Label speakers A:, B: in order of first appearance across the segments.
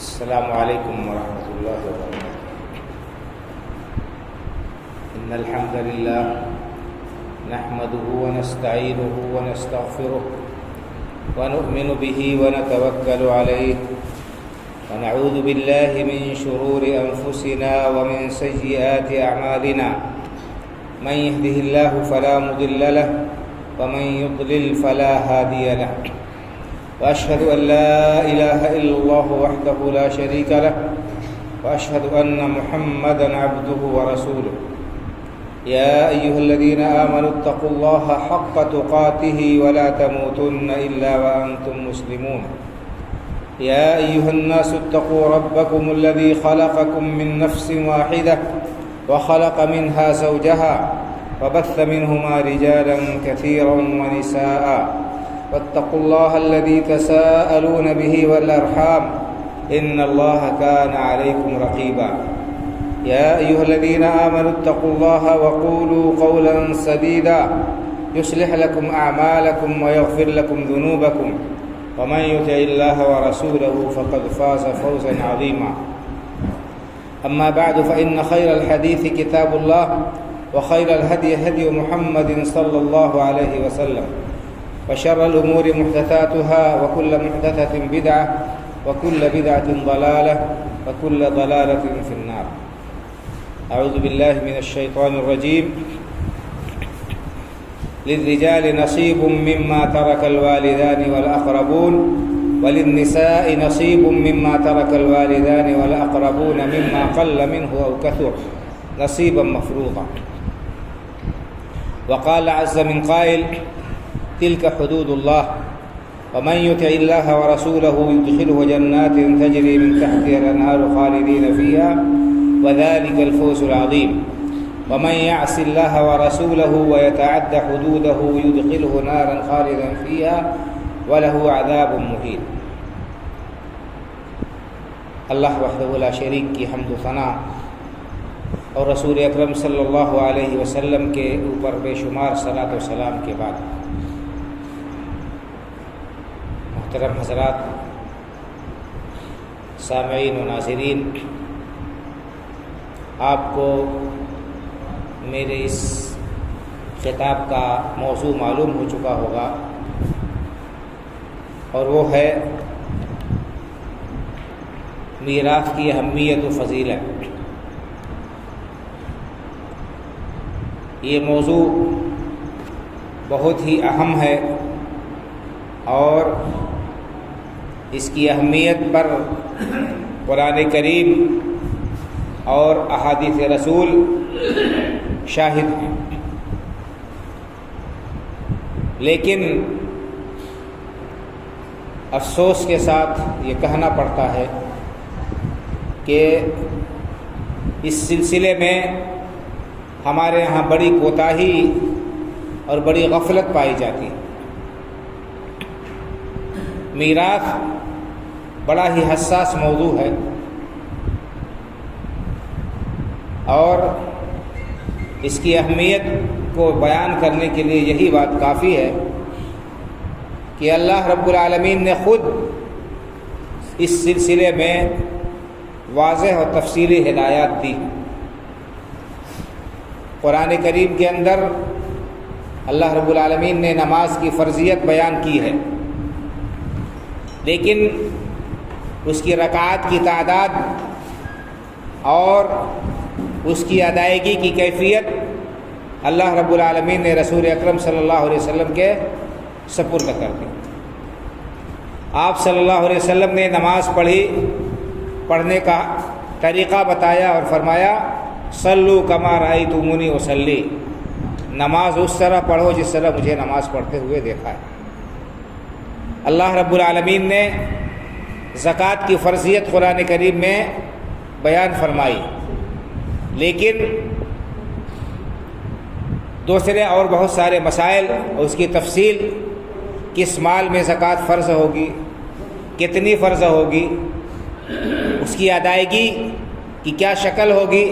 A: السلام علیکم ورحمۃ اللہ وبرکاتہ۔ ان الحمد للہ نحمده ونستعینه ونستغفره ونؤمن به ونتوکل علیہ ونعوذ باللہ من شرور انفسنا ومن سیئات اعمالنا من يهده الله فلا مضل له ومن يضلل فلا هادي له وأشهد أن لا إله إلا الله وحده لا شريك له وأشهد أن محمدا عبده ورسوله يا أيها الذين آمنوا اتقوا الله حق تقاته ولا تموتن إلا وأنتم مسلمون يا أيها الناس اتقوا ربكم الذي خلقكم من نفس واحدة وخلق منها زوجها وبث منهما رجالا كثيرا ونساء واتقوا الله الذي تساءلون به والأرحام إن الله كان عليكم رقيبا يا أيها الذين آمنوا اتقوا الله وقولوا قولا سديدا يصلح لكم أعمالكم ويغفر لكم ذنوبكم ومن يطع الله ورسوله فقد فاز فوزا عظيما أما بعد فإن خير الحديث كتاب الله وخير الهدي هدي محمد صلى الله عليه وسلم وشر الأمور محدثاتها وكل محدثة بدعة وكل بدعة ضلالة وكل ضلالة في النار أعوذ بالله من الشيطان الرجيم للرجال نصيب مما ترك الوالدان والأقربون وللنساء نصيب مما ترك الوالدان والأقربون مما قل منه أو كثر نصيبا مفروضا وقال عز من قائل تلك حدود الله ومن يطع الله ورسوله يدخله جنات تجري من تحتها الأنهار خالدين فيها وذلك الفوز العظيم ومن يعص الله ورسوله ويتعد حدوده يدخله نارا خالدا فيها وله عذاب مهين۔ اللہ وحدہ لا شریک کی حمد و ثنا اور رسول اکرم صلی اللہ علیہ وسلم کے اوپر بے شمار صلاۃ و سلام کے بعد، محترم حضرات، سامعین و ناظرین، آپ کو میرے اس خطاب کا موضوع معلوم ہو چکا ہوگا، اور وہ ہے میراث کی اہمیت و فضیلت۔ یہ موضوع بہت ہی اہم ہے اور اس کی اہمیت پر قرآن کریم اور احادیث رسول شاہد ہیں، لیکن افسوس کے ساتھ یہ کہنا پڑتا ہے کہ اس سلسلے میں ہمارے یہاں بڑی کوتاہی اور بڑی غفلت پائی جاتی ہے۔ میراث بڑا ہی حساس موضوع ہے، اور اس کی اہمیت کو بیان کرنے کے لیے یہی بات کافی ہے کہ اللہ رب العالمین نے خود اس سلسلے میں واضح اور تفصیلی ہدایات دی۔ قرآن کریم کے اندر اللہ رب العالمین نے نماز کی فرضیت بیان کی ہے، لیکن اس کی رکعات کی تعداد اور اس کی ادائیگی کی کیفیت اللہ رب العالمین نے رسول اکرم صلی اللہ علیہ وسلم کے سپرد کر دی۔ آپ صلی اللہ علیہ وسلم نے نماز پڑھنے کا طریقہ بتایا اور فرمایا صلو کما رأیتمونی اصلی، نماز اس طرح پڑھو جس طرح مجھے نماز پڑھتے ہوئے دیکھا ہے۔ اللہ رب العالمین نے زکوٰۃ کی فرضیت قرآن کریم میں بیان فرمائی، لیکن دوسرے اور بہت سارے مسائل اور اس کی تفصیل، کس مال میں زکوٰۃ فرض ہوگی، کتنی فرض ہوگی، اس کی ادائیگی کی کیا شکل ہوگی،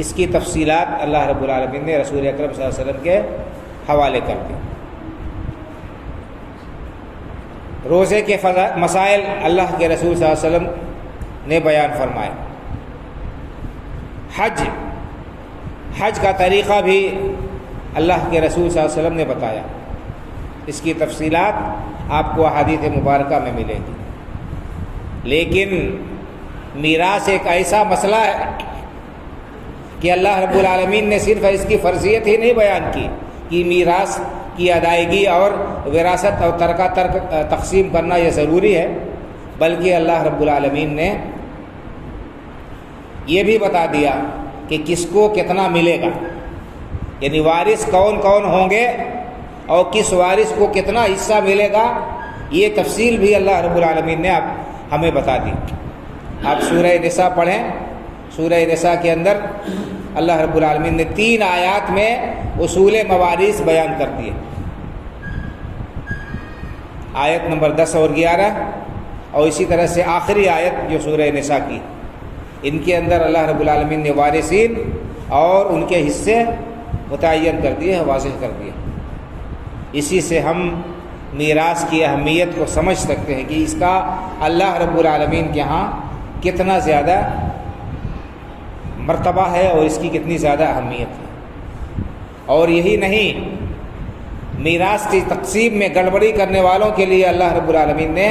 A: اس کی تفصیلات اللہ رب العالمین نے رسول اکرم صلی اللہ علیہ وسلم کے حوالے کر دی۔ روزے کے مسائل اللہ کے رسول صلی اللہ علیہ وسلم نے بیان فرمائے۔ حج کا طریقہ بھی اللہ کے رسول صلی اللہ علیہ وسلم نے بتایا، اس کی تفصیلات آپ کو احادیث مبارکہ میں ملیں گی۔ لیکن میراث ایک ایسا مسئلہ ہے کہ اللہ رب العالمین نے صرف اس کی فرضیت ہی نہیں بیان کی کہ میراث کی ادائیگی اور وراثت اور ترکہ تقسیم کرنا یہ ضروری ہے، بلکہ اللہ رب العالمین نے یہ بھی بتا دیا کہ کس کو کتنا ملے گا، یعنی وارث کون کون ہوں گے اور کس وارث کو کتنا حصہ ملے گا، یہ تفصیل بھی اللہ رب العالمین نے ہمیں بتا دی۔ آپ سورہ نساء پڑھیں، سورہ نساء کے اندر اللہ رب العالمین نے 3 آیات میں اصول موارث بیان کر دیے۔ آیت نمبر 10 اور 11 اور اسی طرح سے آخری آیت جو سورہ نساء کی، ان کے اندر اللہ رب العالمین نے وارثین اور ان کے حصے متعین کر دیے، واضح کر دیے۔ اسی سے ہم میراث کی اہمیت کو سمجھ سکتے ہیں کہ اس کا اللہ رب العالمین کے ہاں کتنا زیادہ مرتبہ ہے اور اس کی کتنی زیادہ اہمیت ہے۔ اور یہی نہیں، میراث کی تقسیم میں گڑبڑی کرنے والوں کے لیے اللہ رب العالمین نے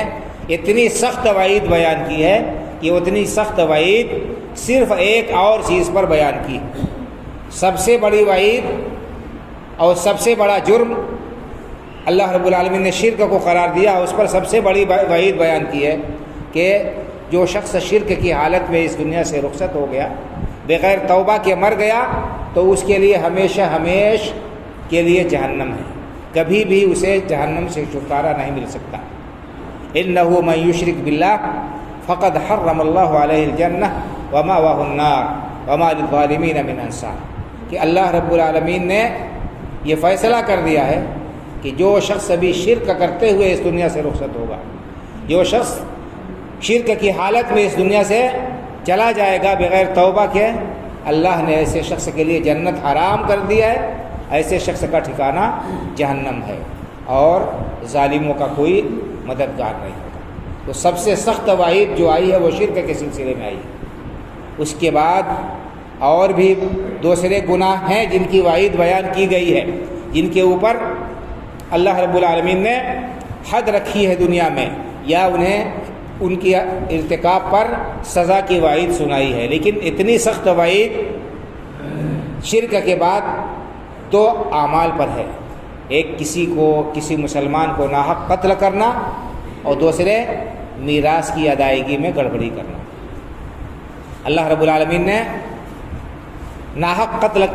A: اتنی سخت وعید بیان کی ہے کہ اتنی سخت وعید صرف ایک اور چیز پر بیان کی۔ سب سے بڑی وعید اور سب سے بڑا جرم اللہ رب العالمین نے شرک کو قرار دیا، اس پر سب سے بڑی وعید بیان کی ہے کہ جو شخص شرک کی حالت میں اس دنیا سے رخصت ہو گیا، بغیر توبہ کے مر گیا، تو اس کے لیے ہمیشہ ہمیش کے لیے جہنم ہے، کبھی بھی اسے جہنم سے چھٹکارا نہیں مل سکتا۔ انہ من یشرک باللہ فقد حرم اللہ علیہ الجنہ ومأواہ النار وما للظالمین من انصار، کہ اللہ رب العالمین نے یہ فیصلہ کر دیا ہے کہ جو شخص ابھی شرک کرتے ہوئے اس دنیا سے رخصت ہوگا، جو شخص شرک کی حالت میں اس دنیا سے چلا جائے گا بغیر توبہ کے، اللہ نے ایسے شخص کے لیے جنت حرام کر دیا ہے، ایسے شخص کا ٹھکانہ جہنم ہے اور ظالموں کا کوئی مددگار نہیں ہوگا۔ تو سب سے سخت وعید جو آئی ہے وہ شرک کے سلسلے میں آئی ہے۔ اس کے بعد اور بھی دوسرے گناہ ہیں جن کی وعید بیان کی گئی ہے، جن کے اوپر اللہ رب العالمین نے حد رکھی ہے دنیا میں، یا انہیں ان کی ارتکاب پر سزا کی وعید سنائی ہے۔ لیکن اتنی سخت وعید شرک کے بعد 2 اعمال پر ہے، ایک کسی مسلمان کو ناحق قتل کرنا اور دوسرے میراث کی ادائیگی میں گڑبڑی کرنا۔ اللہ رب العالمین نے ناحق قتل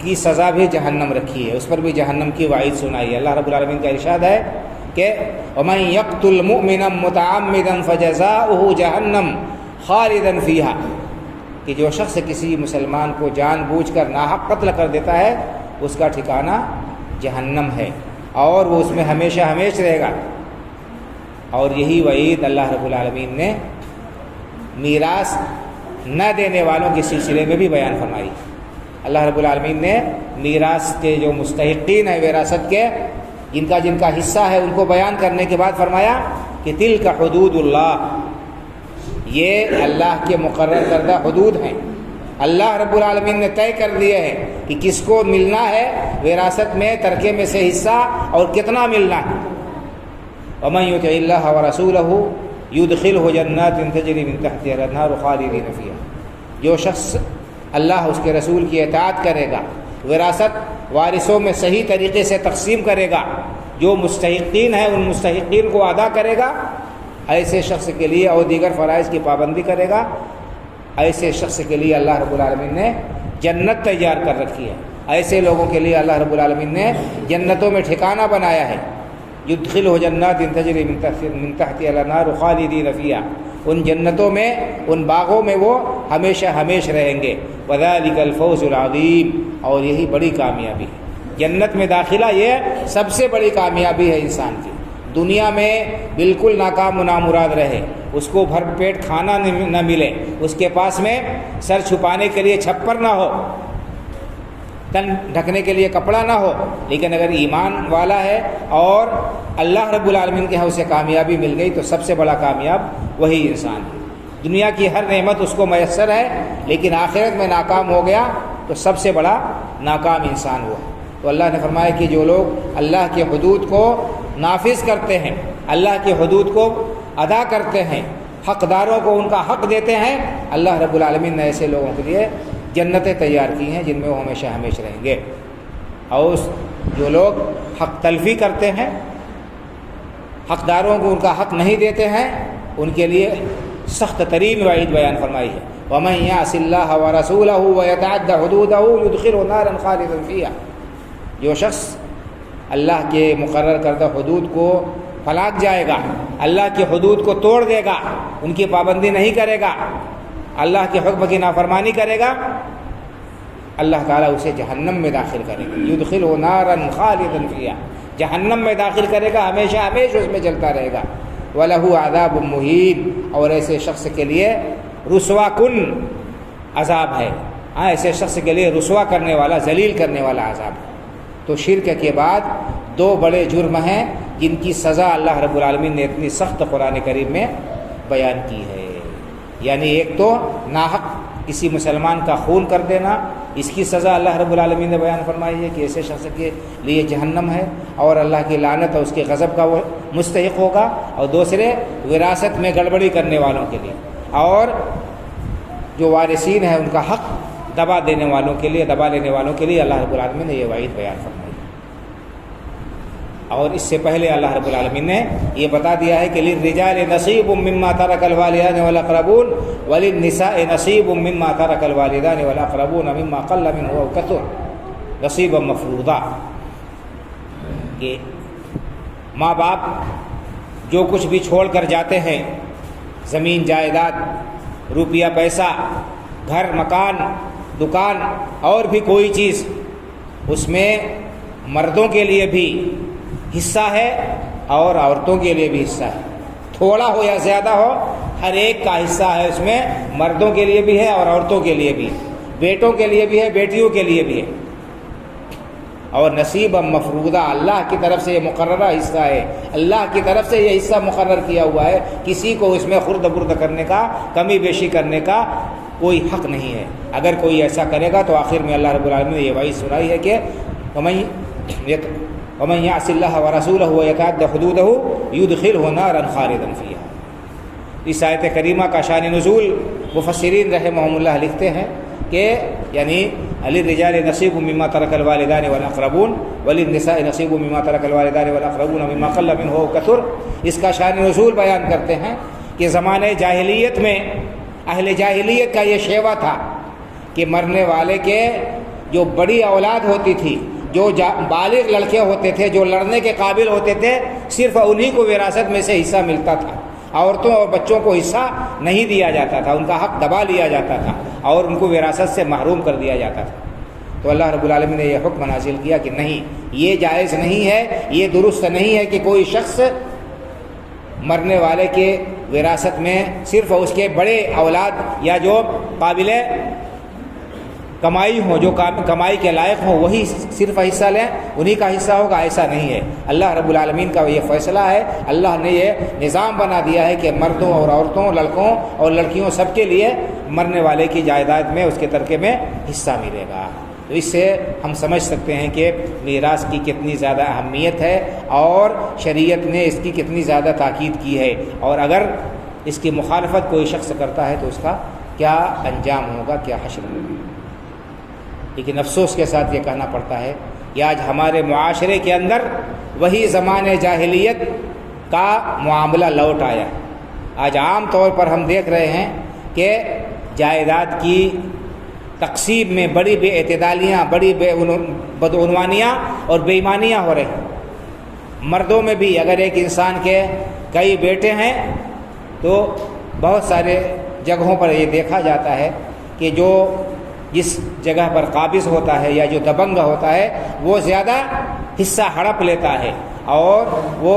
A: کی سزا بھی جہنم رکھی ہے، اس پر بھی جہنم کی وعید سنائی ہے۔ اللہ رب العالمین کا ارشاد ہے کہ وَمَن يَقْتُلْ مُؤْمِنًا مُتَعَمِّدًا فَجَزَاؤُهُ جَهَنَّمُ خَالِدًا فِيهَا، کہ جو شخص کسی مسلمان کو جان بوجھ کر ناحق قتل کر دیتا ہے اس کا ٹھکانہ جہنم ہے اور وہ اس میں ہمیشہ ہمیش رہے گا۔ اور یہی وعید اللہ رب العالمین نے میراث نہ دینے والوں کے سلسلے میں بھی بیان فرمائی۔ اللہ رب العالمین نے میراث کے جو مستحقین ہیں وراثت کے، جن کا حصہ ہے، ان کو بیان کرنے کے بعد فرمایا کہ تلک حدود اللہ، یہ اللہ کے مقرر کردہ حدود ہیں، اللہ رب العالمین نے طے کر دیے ہیں کہ کس کو ملنا ہے وراثت میں ترکے میں سے حصہ اور کتنا ملنا ہے۔ ومن یطع اللہ ورسولہ یدخلہ جنات تجری من تحتہا الانہار خالدین فیہا، جو شخص اللہ اس کے رسول کی اطاعت کرے گا، وراثت وارثوں میں صحیح طریقے سے تقسیم کرے گا، جو مستحقین ہیں ان مستحقین کو ادا کرے گا، ایسے شخص کے لیے اور دیگر فرائض کی پابندی کرے گا، ایسے شخص کے لیے اللہ رب العالمین نے جنت تیار کر رکھی ہے۔ ایسے لوگوں کے لیے اللہ رب العالمین نے جنتوں میں ٹھکانہ بنایا ہے۔ یدخلہ جنات تجری من تحتہا الانہار خالدین فیہا، ان جنتوں میں، ان باغوں میں وہ ہمیشہ ہمیش رہیں گے۔ وذالک الفوز العظیم، اور یہی بڑی کامیابی ہے۔ جنت میں داخلہ یہ سب سے بڑی کامیابی ہے انسان کی۔ دنیا میں بالکل ناکام و نامراد رہے، اس کو بھر پیٹ کھانا نہ ملے، اس کے پاس میں سر چھپانے کے لیے چھپر نہ ہو، تن ڈھکنے کے لیے کپڑا نہ ہو، لیکن اگر ایمان والا ہے اور اللہ رب العالمین کے ہاں اسے کامیابی مل گئی تو سب سے بڑا کامیاب وہی انسان ہے۔ دنیا کی ہر نعمت اس کو میسر ہے، لیکن آخرت میں ناکام ہو گیا تو سب سے بڑا ناکام انسان ہوا۔ تو اللہ نے فرمایا کہ جو لوگ اللہ کی حدود کو نافذ کرتے ہیں، اللہ کی حدود کو ادا کرتے ہیں، حقداروں کو ان کا حق دیتے ہیں، اللہ رب العالمین نے ایسے لوگوں کے لیے جنتیں تیار کی ہیں جن میں وہ ہمیشہ ہمیشہ رہیں گے۔ اور جو لوگ حق تلفی کرتے ہیں، حقداروں کو ان کا حق نہیں دیتے ہیں، ان کے لیے سخت ترین وعید بیان فرمائی ہے۔ وَمَن يَعْصِ اللَّهَ وَرَسُولَهُ وَيَتَعَدَّ حُدُودَهُ يُدْخِلْهُ نَارًا خَالِدًا فِيهَا، جو شخص اللہ کے مقرر کردہ حدود کو پھلاک جائے گا، اللہ کی حدود کو توڑ دے گا، ان کی پابندی نہیں کرے گا، اللہ کے حکم کی نافرمانی کرے گا، اللہ تعالیٰ اسے جہنم میں داخل کرے گا۔ یدخلہ نارا خالدا فیہا، جہنم میں داخل کرے گا، ہمیشہ ہمیشہ اس میں جلتا رہے گا۔ وَلَهُ عَذَابٌ مُّهِینٌ، اور ایسے شخص کے لیے رسوا کن عذاب ہے، ایسے شخص کے لیے رسوا کرنے والا، ذلیل کرنے والا عذاب ہے۔ تو شرک کے بعد دو بڑے جرم ہیں جن کی سزا اللہ رب العالمین نے اتنی سخت قرآن کریم میں بیان کی ہے۔ یعنی ایک تو ناحق کسی مسلمان کا خون کر دینا، اس کی سزا اللہ رب العالمین نے بیان فرمائی ہے کہ ایسے شخص کے لیے جہنم ہے اور اللہ کی لعنت اور اس کے غضب کا وہ مستحق ہوگا۔ اور دوسرے وراثت میں گڑبڑی کرنے والوں کے لیے، اور جو وارثین ہیں ان کا حق دبا دینے والوں کے لیے، دبا لینے والوں کے لیے اللہ رب العالمین نے یہ وعید بیان فرمائی۔ اور اس سے پہلے اللہ رب العالمین نے یہ بتا دیا ہے کہ للرجال نصیب مما ترک الوالدان والاقربون وللنساء نصیب مما ترک الوالدان والاقربون مما قل منه او كثر نصیبا مفروضا، کہ ماں باپ جو کچھ بھی چھوڑ کر جاتے ہیں، زمین جائیداد، روپیہ پیسہ، گھر مکان دکان اور بھی کوئی چیز، اس میں مردوں کے لیے بھی حصہ ہے اور عورتوں کے لیے بھی حصہ ہے، تھوڑا ہو یا زیادہ ہو ہر ایک کا حصہ ہے اس میں، مردوں کے لیے بھی ہے اور عورتوں کے لیے بھی، بیٹوں کے لیے بھی ہے، بیٹیوں کے لیے بھی ہے۔ اور نصیب مفروضہ، اللہ کی طرف سے یہ مقررہ حصہ ہے، اللہ کی طرف سے یہ حصہ مقرر کیا ہوا ہے، کسی کو اس میں خرد برد کرنے کا، کمی بیشی کرنے کا کوئی حق نہیں ہے۔ اگر کوئی ایسا کرے گا تو آخر میں اللہ رب العالمین نے یہ وعید سنائی ہے کہ وَمَن يَعْصِ اللَّهَ وَرَسُولَهُ وَيَتَعَدَّ حُدُودَهُ يُدْخِلْهُ نَارًا خَالِدًا فِيهَا۔ اس آیت کریمہ کا شان نزول مفسرین رحمہم اللہ لکھتے ہیں کہ یعنی للرجال نصیب مما ترک الوالدان والاقربون وللنساء نصیب مما ترک الوالدان والاقربون مما قل منه او كثر، اس کا شان نزول بیان کرتے ہیں کہ زمانے جاہلیت میں اہل جاہلیت کا یہ شیوا تھا کہ مرنے والے کے جو بڑی اولاد ہوتی تھی، جو بالغ لڑکے ہوتے تھے، جو لڑنے کے قابل ہوتے تھے، صرف انہی کو وراثت میں سے حصہ ملتا تھا، عورتوں اور بچوں کو حصہ نہیں دیا جاتا تھا، ان کا حق دبا لیا جاتا تھا اور ان کو وراثت سے محروم کر دیا جاتا تھا۔ تو اللہ رب العالمین نے یہ حکم نازل کیا کہ نہیں، یہ جائز نہیں ہے، یہ درست نہیں ہے کہ کوئی شخص مرنے والے کے وراثت میں صرف اس کے بڑے اولاد یا جو قابل کمائی ہوں، جو کمائی کے لائق ہوں، وہی صرف حصہ لیں، انہی کا حصہ ہوگا، ایسا نہیں ہے۔ اللہ رب العالمین کا یہ فیصلہ ہے، اللہ نے یہ نظام بنا دیا ہے کہ مردوں اور عورتوں، لڑکوں اور لڑکیوں سب کے لیے مرنے والے کی جائیداد میں، اس کے ترکے میں حصہ ملے گا۔ تو اس سے ہم سمجھ سکتے ہیں کہ میراث کی کتنی زیادہ اہمیت ہے اور شریعت نے اس کی کتنی زیادہ تاکید کی ہے، اور اگر اس کی مخالفت کوئی شخص کرتا ہے تو اس کا کیا انجام ہوگا، کیا حشر ہوگا۔ لیکن افسوس کے ساتھ یہ کہنا پڑتا ہے کہ آج ہمارے معاشرے کے اندر وہی زمانے جاہلیت کا معاملہ لوٹ آیا۔ آج عام طور پر ہم دیکھ رہے ہیں کہ جائیداد کی تقسیم میں بڑی بے اعتدالیاں، بڑی بدعنوانیاں اور بے ایمانیاں ہو رہی ہیں۔ مردوں میں بھی اگر ایک انسان کے کئی بیٹے ہیں تو بہت سارے جگہوں پر یہ دیکھا جاتا ہے کہ جو جس جگہ پر قابض ہوتا ہے یا جو دبنگ ہوتا ہے وہ زیادہ حصہ ہڑپ لیتا ہے اور وہ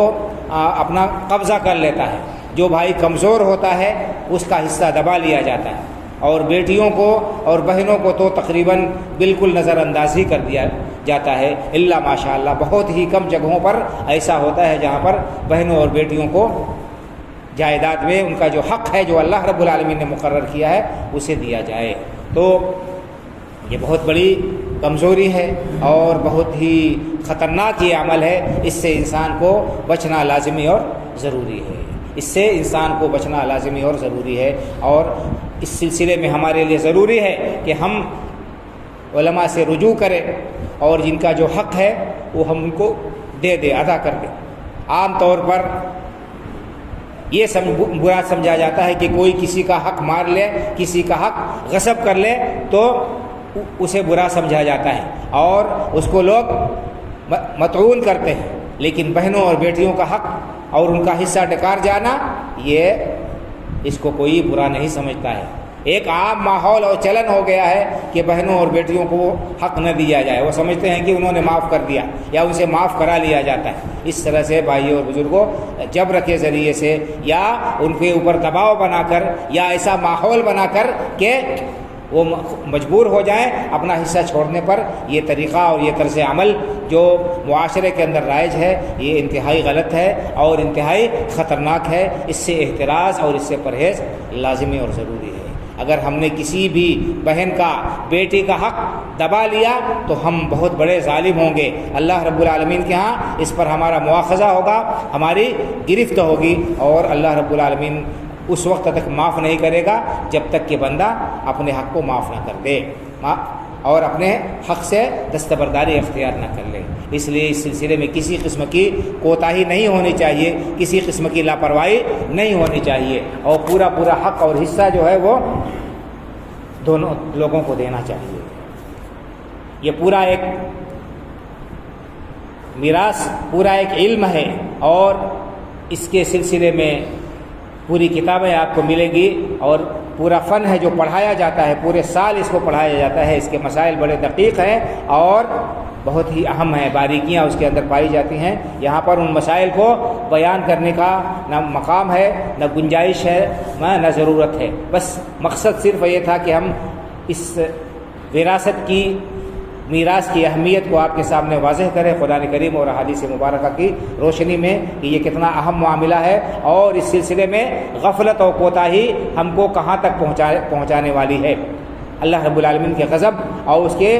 A: اپنا قبضہ کر لیتا ہے، جو بھائی کمزور ہوتا ہے اس کا حصہ دبا لیا جاتا ہے، اور بیٹیوں کو اور بہنوں کو تو تقریباً بالکل نظر انداز ہی کر دیا جاتا ہے، الا ماشاء اللہ بہت ہی کم جگہوں پر ایسا ہوتا ہے جہاں پر بہنوں اور بیٹیوں کو جائیداد میں ان کا جو حق ہے جو اللہ رب العالمین نے مقرر کیا ہے اسے دیا جائے۔ تو یہ بہت بڑی کمزوری ہے اور بہت ہی خطرناک یہ عمل ہے، اس سے انسان کو بچنا لازمی اور ضروری ہے، اس سے انسان کو بچنا لازمی اور ضروری ہے۔ اور اس سلسلے میں ہمارے لیے ضروری ہے کہ ہم علماء سے رجوع کریں اور جن کا جو حق ہے وہ ہم ان کو دے دیں، ادا کر دیں۔ عام طور پر یہ برا سمجھا جاتا ہے کہ کوئی کسی کا حق مار لے، کسی کا حق غصب کر لے تو اسے برا سمجھا جاتا ہے اور اس کو لوگ مطعون کرتے ہیں، لیکن بہنوں اور بیٹیوں کا حق اور ان کا حصہ ڈکار جانا یہ اس کو کوئی برا نہیں سمجھتا ہے۔ ایک عام ماحول اور چلن ہو گیا ہے کہ بہنوں اور بیٹیوں کو حق نہ دیا جائے، وہ سمجھتے ہیں کہ انہوں نے معاف کر دیا یا ان سے معاف کرا لیا جاتا ہے۔ اس طرح سے بھائیوں اور بزرگوں جبر کے ذریعے سے یا ان کے اوپر دباؤ بنا کر یا ایسا ماحول بنا کر کہ وہ مجبور ہو جائیں اپنا حصہ چھوڑنے پر، یہ طریقہ اور یہ طرز عمل جو معاشرے کے اندر رائج ہے یہ انتہائی غلط ہے اور انتہائی خطرناک ہے۔ اس سے احتراز اور اس سے پرہیز لازمی اور ضروری ہے۔ اگر ہم نے کسی بھی بہن کا، بیٹی کا حق دبا لیا تو ہم بہت بڑے ظالم ہوں گے، اللہ رب العالمین کے ہاں اس پر ہمارا مواخذہ ہوگا، ہماری گرفت ہوگی، اور اللہ رب العالمین اس وقت تک معاف نہیں کرے گا جب تک کہ بندہ اپنے حق کو معاف نہ کر دے اور اپنے حق سے دستبرداری اختیار نہ کر لے۔ اس لیے اس سلسلے میں کسی قسم کی کوتاہی نہیں ہونی چاہیے، کسی قسم کی لاپرواہی نہیں ہونی چاہیے، اور پورا حق اور حصہ جو ہے وہ دونوں لوگوں کو دینا چاہیے۔ یہ پورا ایک میراث، پورا ایک علم ہے، اور اس کے سلسلے میں پوری کتابیں آپ کو ملے گی، اور پورا فن ہے جو پڑھایا جاتا ہے، پورے سال اس کو پڑھایا جاتا ہے۔ اس کے مسائل بڑے دقیق ہیں اور بہت ہی اہم ہیں، باریکیاں اس کے اندر پائی جاتی ہیں۔ یہاں پر ان مسائل کو بیان کرنے کا نہ مقام ہے، نہ گنجائش ہے، نہ ضرورت ہے۔ بس مقصد صرف یہ تھا کہ ہم اس وراثت کی، میراث کی اہمیت کو آپ کے سامنے واضح کریں قرآن کریم اور احادیث مبارکہ کی روشنی میں کہ یہ کتنا اہم معاملہ ہے، اور اس سلسلے میں غفلت اور کوتاہی ہم کو کہاں تک پہنچانے والی ہے۔ اللہ رب العالمین کے غضب اور اس کے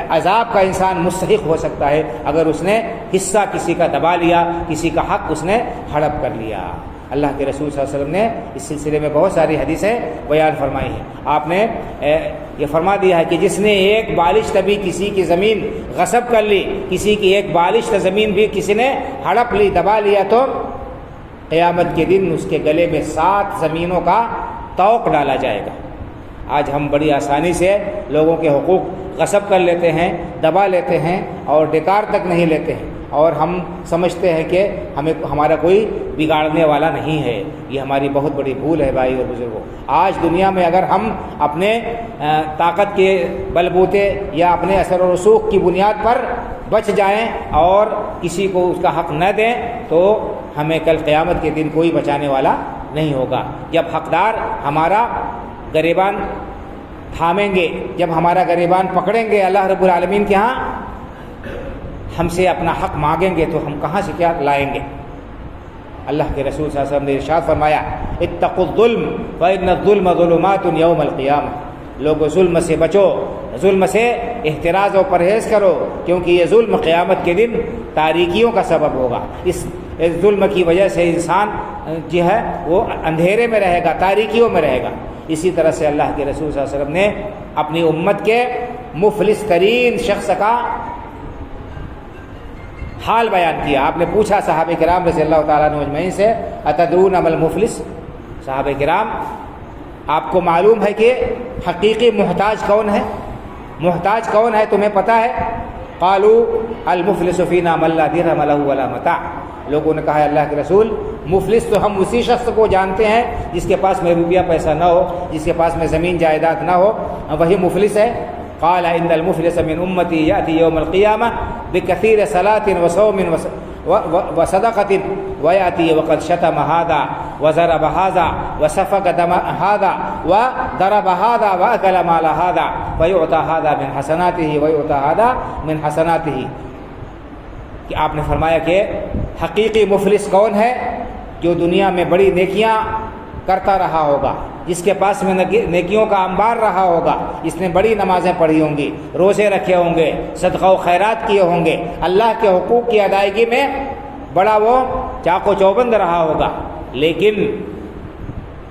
A: عذاب کا انسان مستحق ہو سکتا ہے اگر اس نے حصہ کسی کا دبا لیا، کسی کا حق اس نے ہڑپ کر لیا۔ اللہ کے رسول صلی اللہ علیہ وسلم نے اس سلسلے میں بہت ساری حدیثیں بیان فرمائی ہیں۔ آپ نے یہ فرما دیا ہے کہ جس نے ایک بالشت بھی کسی کی زمین غصب کر لی، کسی کی ایک بالشت زمین بھی کسی نے ہڑپ لی، دبا لیا، تو قیامت کے دن اس کے گلے میں 7 زمینوں کا طوق ڈالا جائے گا۔ آج ہم بڑی آسانی سے لوگوں کے حقوق غصب کر لیتے ہیں، دبا لیتے ہیں اور ڈکار تک نہیں لیتے ہیں، اور ہم سمجھتے ہیں کہ ہمارا کوئی بگاڑنے والا نہیں ہے۔ یہ ہماری بہت بڑی بھول ہے بھائی اور بزرگوں۔ آج دنیا میں اگر ہم اپنے طاقت کے بل بوتے یا اپنے اثر و رسوخ کی بنیاد پر بچ جائیں اور کسی کو اس کا حق نہ دیں تو ہمیں کل قیامت کے دن کوئی بچانے والا نہیں ہوگا۔ جب حقدار ہمارا گریبان تھامیں گے، جب ہمارا گریبان پکڑیں گے اللہ رب العالمین کے ہاں، ہم سے اپنا حق مانگیں گے تو ہم کہاں سے کیا لائیں گے؟ اللہ کے رسول صلی اللہ علیہ وسلم نے ارشاد فرمایا اتقوا الظلم فإن الظلم ظلمات یوم القیامہ، لوگوں ظلم سے بچو، ظلم سے احتراز و پرہیز کرو، کیونکہ یہ ظلم قیامت کے دن تاریکیوں کا سبب ہوگا۔ اس ظلم کی وجہ سے انسان جو ہے وہ اندھیرے میں رہے گا، تاریکیوں میں رہے گا۔ اسی طرح سے اللہ کے رسول صلی اللہ علیہ وسلم نے اپنی امت کے مفلس ترین شخص کا حال بیان کیا۔ آپ نے پوچھا صحابہ کرام رضی اللہ تعالیٰ عنہ اجمعین سے اتدرون ما المفلس، صحابہ کرام آپ کو معلوم ہے کہ حقیقی محتاج کون ہے؟ محتاج کون ہے تمہیں پتہ ہے؟ قالوا المفلس فینا من لا درہم لہ ولا متاع، لوگوں نے کہا ہے اللہ کے رسول مفلس تو ہم اسی شخص کو جانتے ہیں جس کے پاس میں روپیہ پیسہ نہ ہو، جس کے پاس میں زمین جائیداد نہ ہو، وہی مفلس ہے۔ قال ان المفلس من امتی یأتی یوم القیامہ بکثیر صلاۃ وصوم وصدقۃ ویأتی وقد شتم هذا وضرب هذا وسفك دم هذا وضرب هذا واكل مال هذا فيعطى هذا من حسناته ويعطى هذا من حسناته۔ کہ آپ نے فرمایا کہ حقیقی مفلس کون ہے؟ جو دنیا میں بڑی نیکیاں کرتا رہا ہوگا، جس کے پاس میں نیکیوں کا انبار رہا ہوگا، اس نے بڑی نمازیں پڑھی ہوں گی، روزے رکھے ہوں گے، صدقہ و خیرات کیے ہوں گے، اللہ کے حقوق کی ادائیگی میں بڑا وہ چاق و چوبند رہا ہوگا، لیکن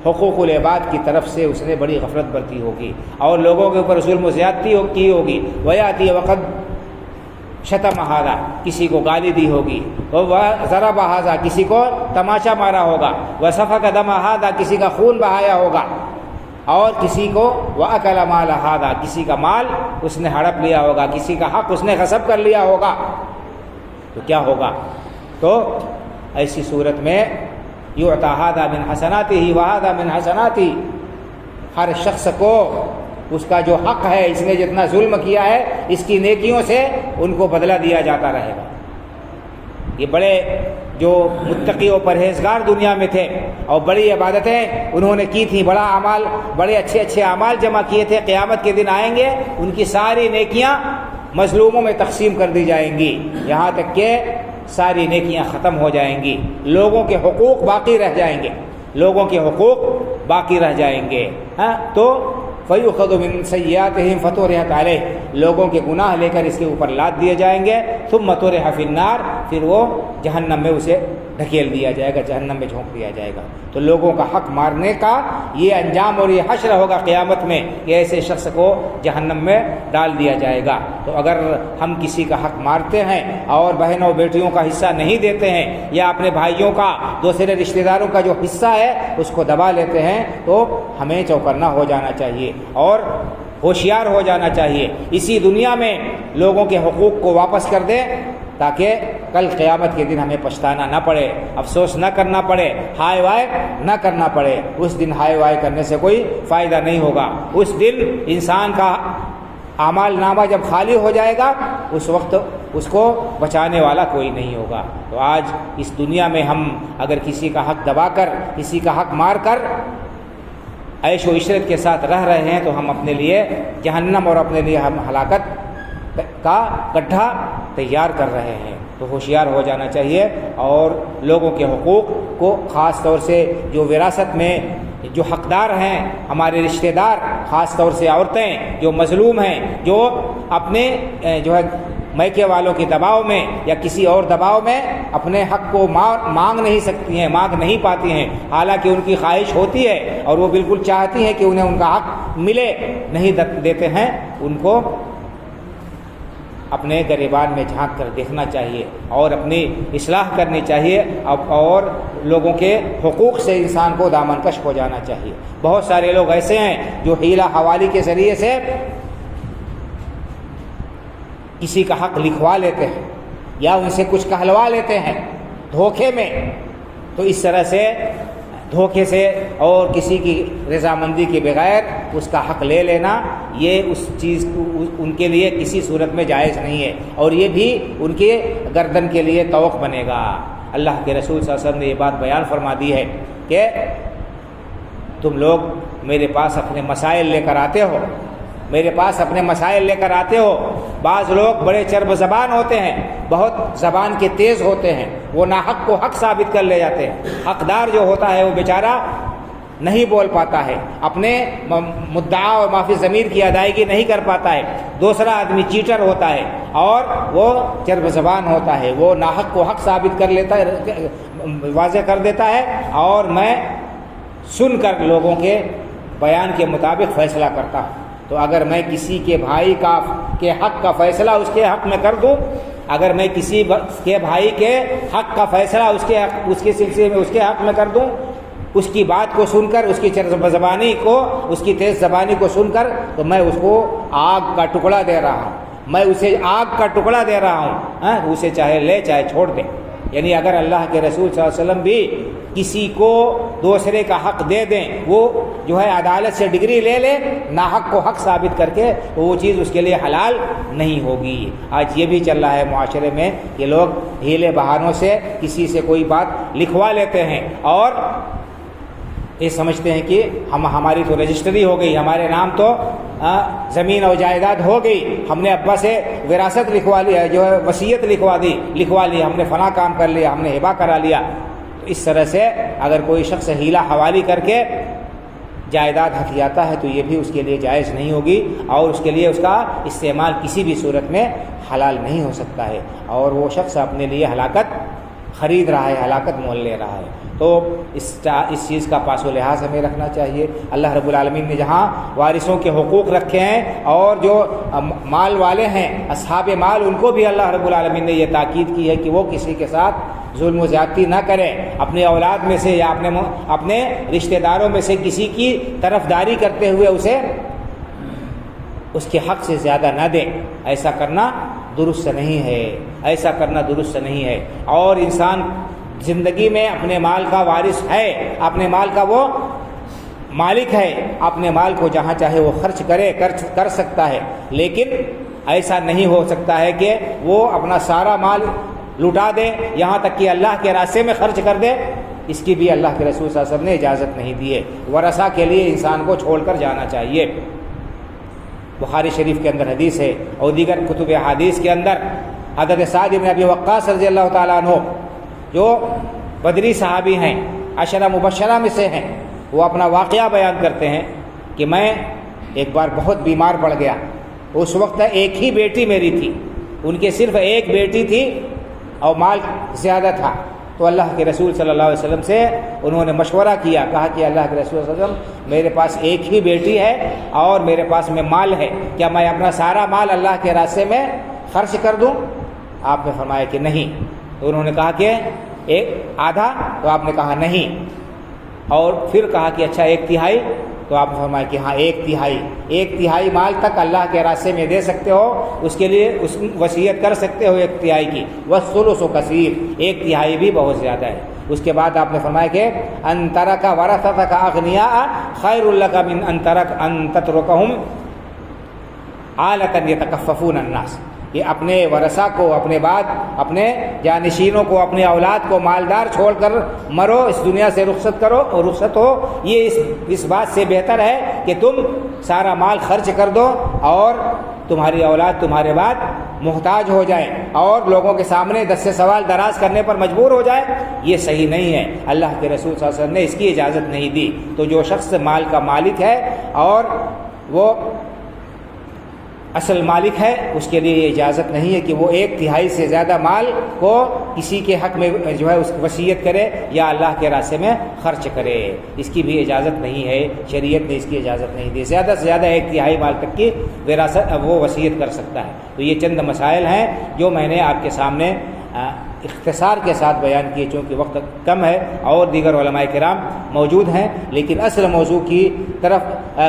A: حقوق العباد کی طرف سے اس نے بڑی غفلت برتی ہوگی اور لوگوں کے اوپر ظلم و زیادتی کی ہوگی۔ ویاتی وقت شتم ہذا، کسی کو گالی دی ہوگی، ضرب ہذا، کسی کو تماشا مارا ہوگا، وسفک دم ہذا، کسی کا خون بہایا ہوگا، اور کسی کو واکل مال ہذا، کسی کا مال اس نے ہڑپ لیا ہوگا، کسی کا حق اس نے غصب کر لیا ہوگا، تو کیا ہوگا؟ تو ایسی صورت میں یعطی ھذا من حسناتہ وھذا من حسناتہ، ہر شخص کو اس کا جو حق ہے، اس نے جتنا ظلم کیا ہے اس کی نیکیوں سے ان کو بدلہ دیا جاتا رہے گا۔ یہ بڑے جو متقی و پرہیزگار دنیا میں تھے اور بڑی عبادتیں انہوں نے کی تھیں، بڑا اعمال، بڑے اچھے اچھے اعمال جمع کیے تھے، قیامت کے دن آئیں گے ان کی ساری نیکیاں مظلوموں میں تقسیم کر دی جائیں گی، یہاں تک کہ ساری نیکیاں ختم ہو جائیں گی، لوگوں کے حقوق باقی رہ جائیں گے، لوگوں کے حقوق باقی رہ جائیں گے۔ تو فَيُؤْخَذُ مِن سَيِّئَاتِهِمْ فَطُرِحَتْ عَلَيْهِ، لوگوں کے گناہ لے کر اس کے اوپر لاد دیے جائیں گے، ثُمَّ طُرِحَ فِي النَّارِ، پھر وہ جہنم میں اسے دھکیل دیا جائے گا، جہنم میں جھونک دیا جائے گا۔ تو لوگوں کا حق مارنے کا یہ انجام اور یہ حشر ہوگا قیامت میں کہ ایسے شخص کو جہنم میں ڈال دیا جائے گا۔ تو اگر ہم کسی کا حق مارتے ہیں اور بہنوں بیٹیوں کا حصہ نہیں دیتے ہیں، یا اپنے بھائیوں کا، دوسرے رشتہ داروں کا جو حصہ ہے اس کو دبا لیتے ہیں، تو ہمیں چوکنا ہو جانا چاہیے اور ہوشیار ہو جانا چاہیے، اسی دنیا میں لوگوں کے حقوق کو واپس کر دیں تاکہ کل قیامت کے دن ہمیں پچھتانا نہ پڑے، افسوس نہ کرنا پڑے، ہائے وائے نہ کرنا پڑے۔ اس دن ہائے وائے کرنے سے کوئی فائدہ نہیں ہوگا، اس دن انسان کا اعمال نامہ جب خالی ہو جائے گا اس وقت اس کو بچانے والا کوئی نہیں ہوگا۔ تو آج اس دنیا میں ہم اگر کسی کا حق دبا کر، کسی کا حق مار کر عیش و عشرت کے ساتھ رہ رہے ہیں تو ہم اپنے لیے جہنم اور اپنے لیے ہم ہلاکت کا گڈھا تیار کر رہے ہیں۔ تو ہوشیار ہو جانا چاہیے اور لوگوں کے حقوق کو، خاص طور سے جو وراثت میں جو حقدار ہیں، ہمارے رشتہ دار، خاص طور سے عورتیں جو مظلوم ہیں، جو اپنے جو ہے میکے والوں کے دباؤ میں یا کسی اور دباؤ میں اپنے حق کو مانگ نہیں سکتی ہیں، مانگ نہیں پاتی ہیں، حالانکہ ان کی خواہش ہوتی ہے اور وہ بالکل چاہتی ہیں کہ انہیں ان کا حق ملے، نہیں دیتے ہیں، ان کو اپنے گریبان میں جھانک کر دیکھنا چاہیے اور اپنی اصلاح کرنی چاہیے، اور لوگوں کے حقوق سے انسان کو دامن کش ہو جانا چاہیے۔ بہت سارے لوگ ایسے ہیں جو حیلہ حوالی کے ذریعے سے کسی کا حق لکھوا لیتے ہیں یا ان سے کچھ کہلوا لیتے ہیں دھوکے میں۔ تو اس طرح سے دھوکے سے اور کسی کی رضامندی کے بغیر اس کا حق لے لینا، یہ اس چیز ان کے لیے کسی صورت میں جائز نہیں ہے، اور یہ بھی ان کے گردن کے لیے طوق بنے گا۔ اللہ کے رسول صلی اللہ علیہ وسلم نے یہ بات بیان فرما دی ہے کہ تم لوگ میرے پاس اپنے مسائل لے کر آتے ہو، میرے پاس اپنے مسائل لے کر آتے ہو۔ بعض لوگ بڑے چرب زبان ہوتے ہیں، بہت زبان کے تیز ہوتے ہیں، وہ ناحق کو حق ثابت کر لے جاتے ہیں۔ حقدار جو ہوتا ہے وہ بیچارہ نہیں بول پاتا ہے، اپنے مدعا اور معافی ضمیر کی ادائیگی نہیں کر پاتا ہے۔ دوسرا آدمی چیٹر ہوتا ہے اور وہ چرب زبان ہوتا ہے، وہ ناحق کو حق ثابت کر لیتا ہے، واضح کر دیتا ہے، اور میں سن کر لوگوں کے بیان کے مطابق فیصلہ کرتا ہوں۔ تو اگر میں کسی کے بھائی کے حق کا فیصلہ اس کے حق میں کر دوں، اگر میں کسی کے بھائی کے حق کا فیصلہ اس کے سلسلے میں اس کے حق میں کر دوں، اس کی بات کو سن کر، اس کی چرب زبانی کو، اس کی تیز زبانی کو سن کر، تو میں اس کو آگ کا ٹکڑا دے رہا ہوں، میں اسے آگ کا ٹکڑا دے رہا ہوں، اسے چاہے لے چاہے چھوڑ دے۔ یعنی اگر اللہ کے رسول صلی اللہ علیہ وسلم بھی کسی کو دوسرے کا حق دے دیں، وہ جو ہے عدالت سے ڈگری لے لے ناحق کو حق ثابت کر کے، تو وہ چیز اس کے لیے حلال نہیں ہوگی۔ آج یہ بھی چل رہا ہے معاشرے میں کہ لوگ ہیلے بہانوں سے کسی سے کوئی بات لکھوا لیتے ہیں اور یہ سمجھتے ہیں کہ ہماری تو رجسٹری ہو گئی، ہمارے نام تو زمین اور جائیداد ہو گئی، ہم نے ابا سے وراثت لکھوا لیا، جو ہے وصیت لکھوا لی، ہم نے فلاں کام کر لیا، ہم نے ہبہ کرا لیا۔ اس طرح سے اگر کوئی شخص ہیلا حوالی کر کے جائیداد ہتھیاتا ہے تو یہ بھی اس کے لیے جائز نہیں ہوگی، اور اس کے لیے اس کا استعمال کسی بھی صورت میں حلال نہیں ہو سکتا ہے، اور وہ شخص اپنے لیے ہلاکت خرید رہا ہے، ہلاکت مول لے رہا ہے۔ تو اس چیز کا پاس و لحاظ ہمیں رکھنا چاہیے۔ اللہ رب العالمین نے جہاں وارثوں کے حقوق رکھے ہیں اور جو مال والے ہیں اصحاب مال، ان کو بھی اللہ رب العالمین نے یہ تاکید کی ہے کہ وہ کسی کے ساتھ ظلم و زیادتی نہ کریں، اپنے اولاد میں سے یا اپنے رشتہ داروں میں سے کسی کی طرفداری کرتے ہوئے اسے اس کے حق سے زیادہ نہ دیں۔ ایسا کرنا درست نہیں ہے، ایسا کرنا درست نہیں ہے۔ اور انسان زندگی میں اپنے مال کا وارث ہے، اپنے مال کا وہ مالک ہے، اپنے مال کو جہاں چاہے وہ خرچ کر سکتا ہے، لیکن ایسا نہیں ہو سکتا ہے کہ وہ اپنا سارا مال لٹا دے، یہاں تک کہ اللہ کے راستے میں خرچ کر دے۔ اس کی بھی اللہ کے رسول صلی اللہ علیہ وسلم نے اجازت نہیں دی ہے۔ ورثہ کے لیے انسان کو چھوڑ کر جانا چاہیے۔ بخاری شریف کے اندر حدیث ہے اور دیگر کتب حدیث کے اندر حضرت سعد بن ابی وقاص رضی اللہ تعالیٰ عنہ جو بدری صحابی ہیں، عشرہ مبشرہ میں سے ہیں، وہ اپنا واقعہ بیان کرتے ہیں کہ میں ایک بار بہت بیمار پڑ گیا۔ اس وقت ایک ہی بیٹی میری تھی، ان کے صرف ایک بیٹی تھی اور مال زیادہ تھا۔ تو اللہ کے رسول صلی اللہ علیہ وسلم سے انہوں نے مشورہ کیا، کہا کہ اللہ کے رسول صلی اللہ علیہ وسلم میرے پاس ایک ہی بیٹی ہے اور میرے پاس میں مال ہے، کیا میں اپنا سارا مال اللہ کے راستے میں خرچ کر دوں؟ آپ نے فرمایا کہ نہیں۔ تو انہوں نے کہا کہ ایک آدھا؟ تو آپ نے کہا نہیں۔ اور پھر کہا کہ اچھا ایک تہائی؟ تو آپ نے فرمایا کہ ہاں ایک تہائی مال تک اللہ کے راستے میں دے سکتے ہو، اس کے لیے اس وصیت کر سکتے ہو ایک تہائی کی۔ والثلث کثیر، ایک تہائی بھی بہت زیادہ ہے۔ اس کے بعد آپ نے فرمایا کہ ان ترک ورثتک اغنیاء خیر لک من ان تترکہم عالۃ یتکففون الناس، کہ اپنے ورثہ کو، اپنے بعد اپنے جانشینوں کو، اپنے اولاد کو مالدار چھوڑ کر مرو، اس دنیا سے رخصت ہو، یہ اس بات سے بہتر ہے کہ تم سارا مال خرچ کر دو اور تمہاری اولاد تمہارے بعد محتاج ہو جائے اور لوگوں کے سامنے دس سے سوال دراز کرنے پر مجبور ہو جائے۔ یہ صحیح نہیں ہے، اللہ کے رسول صلی اللہ علیہ وسلم نے اس کی اجازت نہیں دی۔ تو جو شخص مال کا مالک ہے اور وہ اصل مالک ہے، اس کے لیے یہ اجازت نہیں ہے کہ وہ ایک تہائی سے زیادہ مال کو کسی کے حق میں جو ہے اس کی وصیت کرے یا اللہ کے راستے میں خرچ کرے۔ اس کی بھی اجازت نہیں ہے، شریعت نے اس کی اجازت نہیں دی۔ زیادہ سے زیادہ ایک تہائی مال تک کی وراثت وہ وصیت کر سکتا ہے۔ تو یہ چند مسائل ہیں جو میں نے آپ کے سامنے اختصار کے ساتھ بیان کیے، چونکہ وقت کم ہے اور دیگر علماء کرام موجود ہیں، لیکن اصل موضوع کی طرف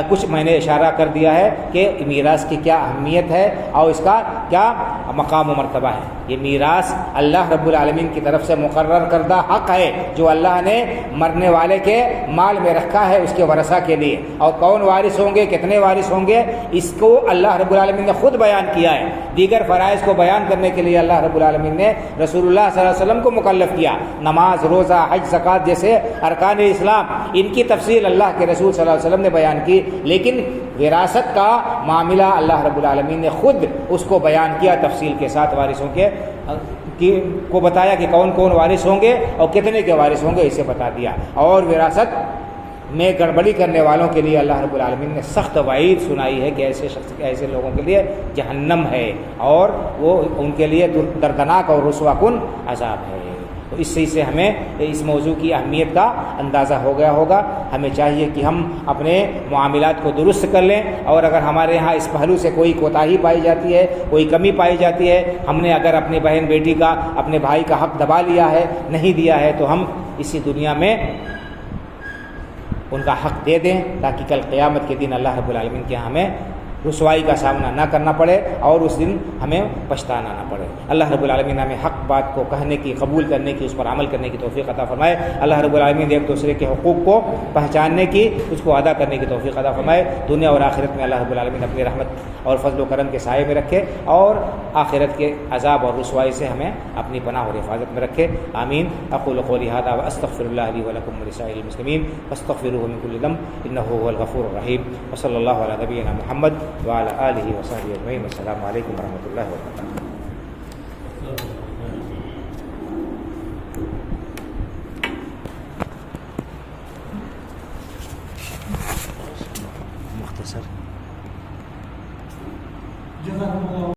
A: کچھ میں نے اشارہ کر دیا ہے کہ میراث کی کیا اہمیت ہے اور اس کا کیا مقام و مرتبہ ہے۔ یہ میراث اللہ رب العالمین کی طرف سے مقرر کردہ حق ہے جو اللہ نے مرنے والے کے مال میں رکھا ہے اس کے ورثہ کے لیے، اور کون وارث ہوں گے، کتنے وارث ہوں گے، اس کو اللہ رب العالمین نے خود بیان کیا ہے۔ دیگر فرائض کو بیان کرنے کے لیے اللہ رب العالمین نے رسول اللہ صلی اللہ علیہ وسلم کو مکلف کیا۔ نماز، روزہ، حج، زکوٰۃ جیسے ارکان اسلام، ان کی تفصیل اللہ کے رسول صلی اللہ علیہ وسلم نے بیان کی، لیکن وراثت کا معاملہ اللہ رب العالمین نے خود اس کو بیان کیا تفصیل کے ساتھ، وارثوں کو بتایا کہ کون کون وارث ہوں گے اور کتنے کے وارث ہوں گے، اسے بتا دیا۔ اور وراثت میں گڑبڑی کرنے والوں کے لیے اللہ رب العالمین نے سخت وعید سنائی ہے کہ ایسے شخص کے، ایسے لوگوں کے لیے جہنم ہے اور وہ ان کے لیے دردناک اور رسوا کن عذاب ہے۔ تو اس سے ہمیں اس موضوع کی اہمیت کا اندازہ ہو گیا ہوگا۔ ہمیں چاہیے کہ ہم اپنے معاملات کو درست کر لیں، اور اگر ہمارے ہاں اس پہلو سے کوئی کوتاہی پائی جاتی ہے، کوئی کمی پائی جاتی ہے، ہم نے اگر اپنی بہن بیٹی کا، اپنے بھائی کا حق دبا لیا ہے، نہیں دیا ہے، تو ہم اسی دنیا میں ان کا حق دے دیں تاکہ کل قیامت کے دن اللہ رب العالمین کے ہمیں رسوائی کا سامنا نہ کرنا پڑے اور اس دن ہمیں پچھتانا نہ پڑے۔ اللہ رب العالمین ہمیں حق بات کو کہنے کی، قبول کرنے کی، اس پر عمل کرنے کی توفیق عطا فرمائے۔ اللہ رب العالمین ایک دوسرے کے حقوق کو پہچاننے کی، اس کو ادا کرنے کی توفیق عطا فرمائے۔ دنیا اور آخرت میں اللہ رب العالمین اپنی رحمت اور فضل و کرم کے سائے میں رکھے، اور آخرت کے عذاب اور رسوائی سے ہمیں اپنی پناہ اور حفاظت میں رکھے، آمین۔ اقول قولی ھذا واستغفر اللہ لی ولکم ولسائر المسلمین فاستغفروہ من کل ذنب انہ هو الغفور الرحیم، وصلی اللہ علی نبینا محمد وعلى آلہ وصحبہ اجمعین۔ السلام علیکم ورحمۃ اللہ وبرکاتہ۔
B: سر.